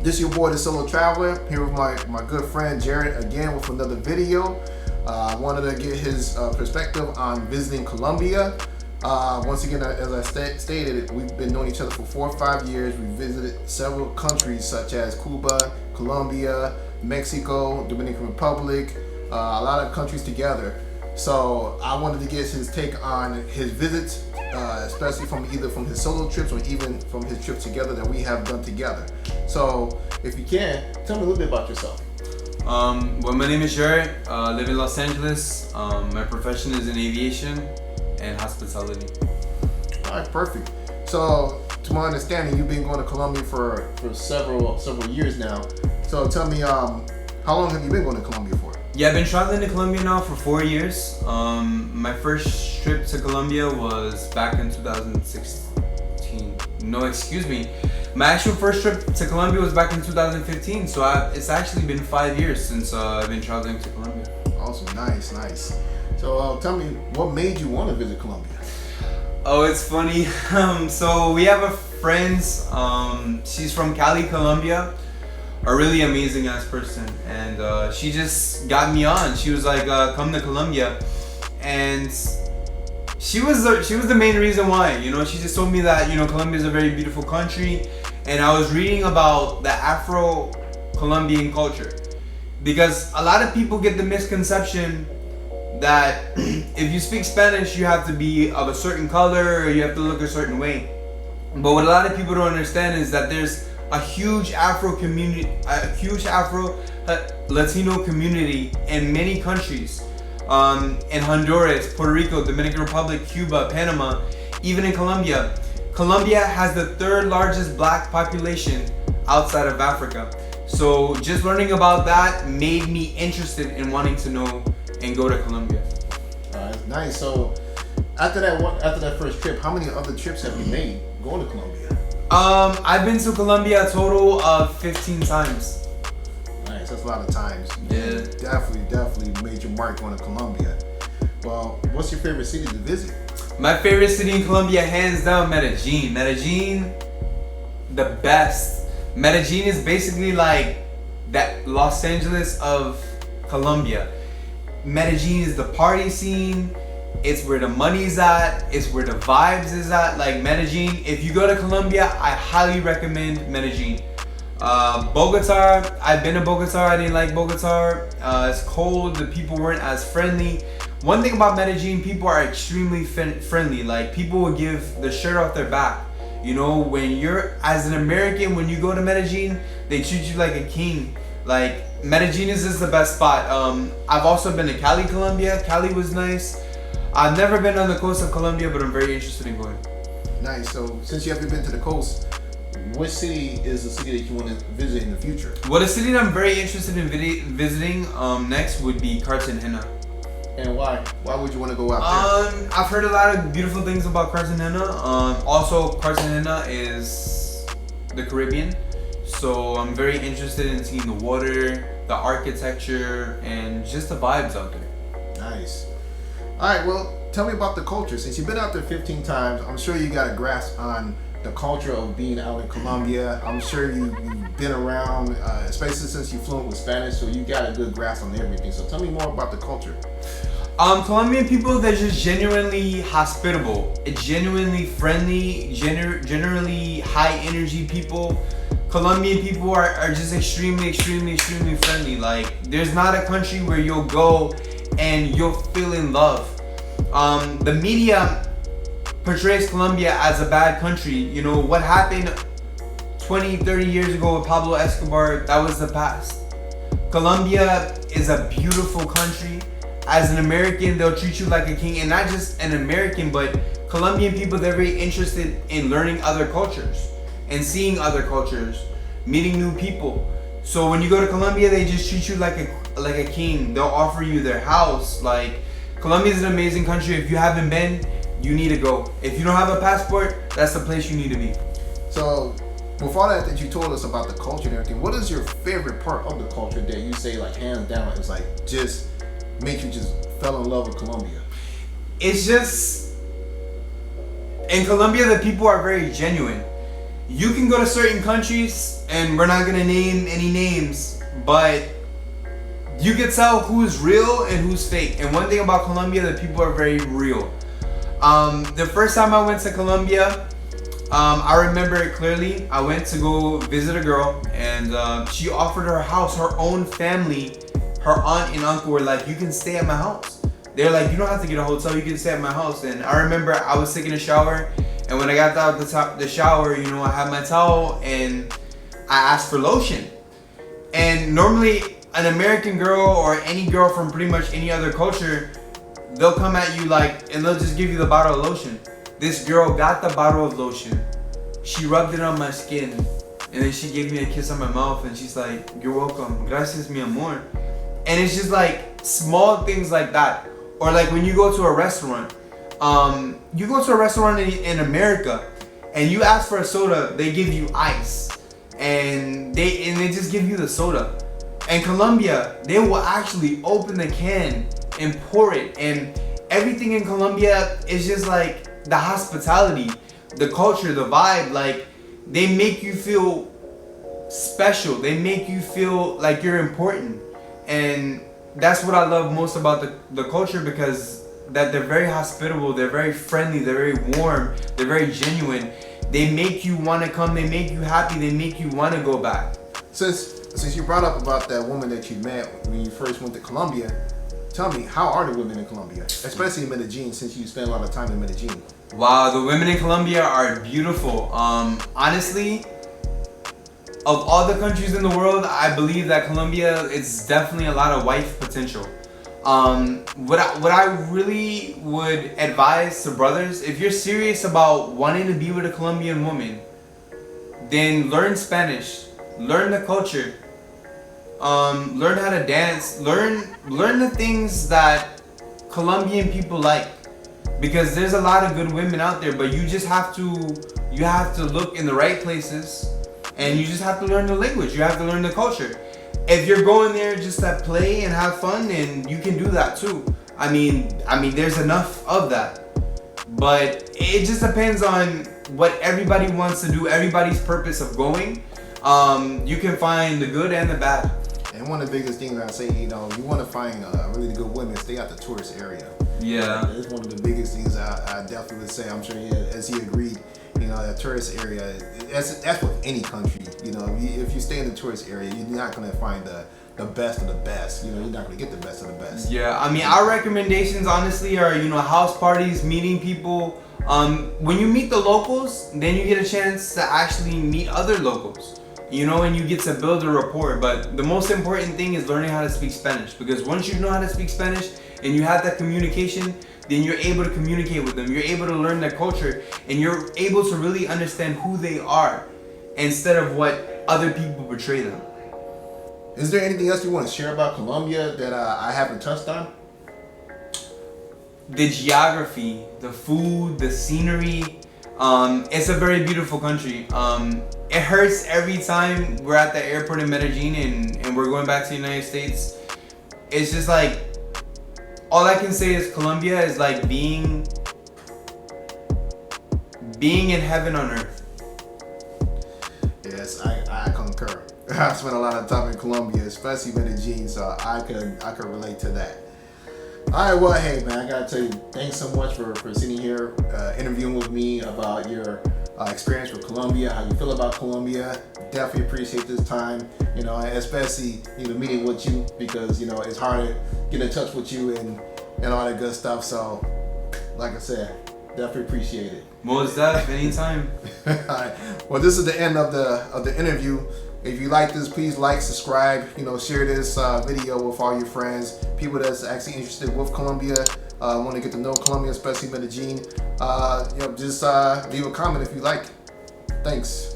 This is your boy, the Solo Traveler, here with my good friend Jarret again with another video. I wanted to get his perspective on visiting Colombia. Once again, as I stated, we've been knowing each other for 4 or 5 years. We visited several countries such as Cuba, Colombia, Mexico, Dominican Republic, a lot of countries together. So I wanted to get his take on his visits, especially from his solo trips or even from his trips together that we have done together. So if you can, tell me a little bit about yourself. Well, my name is Jarret. I live in Los Angeles. My profession is in aviation and hospitality. All right, perfect. So to my understanding, you've been going to Colombia for several years now. So tell me, how long have you been going to Colombia for? Yeah, I've been traveling to Colombia now for 4 years. My first trip to Colombia was back in 2016. No, excuse me. My actual first trip to Colombia was back in 2015. So it's actually been 5 years since I've been traveling to Colombia. Awesome, nice. So tell me, what made you want to visit Colombia? Oh, it's funny. So we have a friend. She's from Cali, Colombia. A really amazing ass person, and she just got me on. She was like, come to Colombia, and she was the main reason why. You know, she just told me that, you know, Colombia is a very beautiful country, and I was reading about the Afro-Colombian culture, because a lot of people get the misconception that if you speak Spanish, you have to be of a certain color or you have to look a certain way. But what a lot of people don't understand is that there's a huge Afro Latino community in many countries, in Honduras, Puerto Rico, Dominican Republic, Cuba, Panama, even in Colombia. Colombia has the 3rd largest black population outside of Africa. So just learning about that made me interested in wanting to know and go to Colombia. Nice. So after that first trip, how many other trips have you made going to Colombia? I've been to Colombia a total of 15 times. Nice, that's a lot of times. Yeah. Definitely made your mark going to Colombia. Well, what's your favorite city to visit? My favorite city in Colombia, hands down, Medellin. Medellin, the best. Medellin is basically like that Los Angeles of Colombia. Medellin is the party scene. It's where the money's at. It's where the vibes is at. Like Medellin, if you go to Colombia, I highly recommend Medellin. Bogota, I've been to Bogota. I didn't like Bogota. It's cold. The people weren't as friendly. One thing about Medellin, people are extremely friendly. Like people will give the shirt off their back. You know, when you're as an American, when you go to Medellin, they treat you like a king. Like Medellin is just the best spot. I've also been to Cali, Colombia. Cali was nice. I've never been on the coast of Colombia, but I'm very interested in going. Nice. So since you haven't been to the coast, what city is the city that you want to visit in the future? Well, the city that I'm very interested in visiting next would be Cartegena. And why? Why would you want to go out there? I've heard a lot of beautiful things about Cartegena. Also, Cartegena is the Caribbean, so I'm very interested in seeing the water, the architecture, and just the vibes out there. Nice. All right, well, tell me about the culture. Since you've been out there 15 times, I'm sure you got a grasp on the culture of being out in Colombia. I'm sure you've been around, especially since you're fluent with Spanish, so you got a good grasp on everything. So tell me more about the culture. Colombian people, they're just genuinely hospitable, genuinely friendly, generally high energy people. Colombian people are just extremely friendly. Like, there's not a country where you'll go and you'll feel in love. The media portrays Colombia as a bad country. You know, what happened 20-30 years ago with Pablo Escobar, that was the past. Colombia is a beautiful country. As an American, they'll treat you like a king, and not just an American, but Colombian people, they're very interested in learning other cultures and seeing other cultures, meeting new people. So when you go to Colombia, they just treat you like a king. They'll offer you their house. Like, Colombia is an amazing country. If you haven't been, you need to go. If you don't have a passport, that's the place you need to be. So with all that you told us about the culture and everything, what is your favorite part of the culture that you say, like, hands down, is like just make you just fell in love with Colombia? It's just In Colombia, the people are very genuine. You can go to certain countries, and we're not gonna name any names, but you can tell who's real and who's fake. And one thing about Colombia, the people are very real. The first time I went to Colombia, I remember it clearly. I went to go visit a girl, and she offered her house. Her own family, her aunt and uncle were like, "You can stay at my house." They're like, "You don't have to get a hotel. You can stay at my house." And I remember I was taking a shower, and when I got out the shower, you know, I had my towel, and I asked for lotion. And normally, an American girl or any girl from pretty much any other culture, they'll come at you like, and they'll just give you the bottle of lotion. This girl got the bottle of lotion. She rubbed it on my skin, and then she gave me a kiss on my mouth, and she's like, "You're welcome. Gracias, mi amor." And it's just like small things like that. Or like when you go to a restaurant, you go to a restaurant in America, and you ask for a soda, they give you ice, and they just give you the soda. In Colombia, they will actually open the can and pour it, and everything in Colombia is just like the hospitality, the culture, the vibe. Like, they make you feel special. They make you feel like you're important, and that's what I love most about the culture, because that they're very hospitable, they're very friendly, they're very warm, they're very genuine. They make you want to come, they make you happy, they make you want to go back. Since you brought up about that woman that you met when you first went to Colombia, tell me, how are the women in Colombia, especially in Medellin, since you spent a lot of time in Medellin? Wow, the women in Colombia are beautiful. Honestly, of all the countries in the world, I believe that Colombia, it's definitely a lot of wife potential. What I really would advise to brothers, if you're serious about wanting to be with a Colombian woman, then learn Spanish, learn the culture, learn how to dance, learn the things that Colombian people like, because there's a lot of good women out there, but you have to look in the right places, and you just have to learn the language, you have to learn the culture. If you're going there just to play and have fun, then you can do that too. I mean, there's enough of that. But it just depends on what everybody wants to do, everybody's purpose of going. You can find the good and the bad. And one of the biggest things I say, you want to find really good women, stay out the tourist area. Yeah. It's one of the biggest things I definitely would say. I'm sure as he agreed, that tourist area, that's with any country. If you stay in the tourist area, you're not going to find the best of the best. You're not going to get the best of the best. Yeah, our recommendations honestly are, house parties, meeting people. When you meet the locals, then you get a chance to actually meet other locals. And you get to build a rapport. But the most important thing is learning how to speak Spanish, because once you know how to speak Spanish and you have that communication, then you're able to communicate with them. You're able to learn their culture, and you're able to really understand who they are instead of what other people portray them. Is there anything else you want to share about Colombia that I haven't touched on? The geography, the food, the scenery. It's a very beautiful country. It hurts every time we're at the airport in Medellin and we're going back to the United States. It's just like, all I can say is Colombia is like being in heaven on earth. Yes, I concur. I spent a lot of time in Colombia, especially Medellin, so I could relate to that. All right, well, hey man, I gotta tell you, thanks so much for sitting here interviewing with me about your experience with Colombia, how you feel about Colombia. Definitely appreciate this time, especially meeting with you, because it's hard to get in touch with you and all that good stuff. So, like I said, definitely appreciate it. Most def, anytime. All right. Well, this is the end of the interview. If you like this, please like, subscribe, share this video with all your friends, people that's actually interested with Colombia, want to get to know Colombia, especially Medellin. Just leave a comment if you like. Thanks.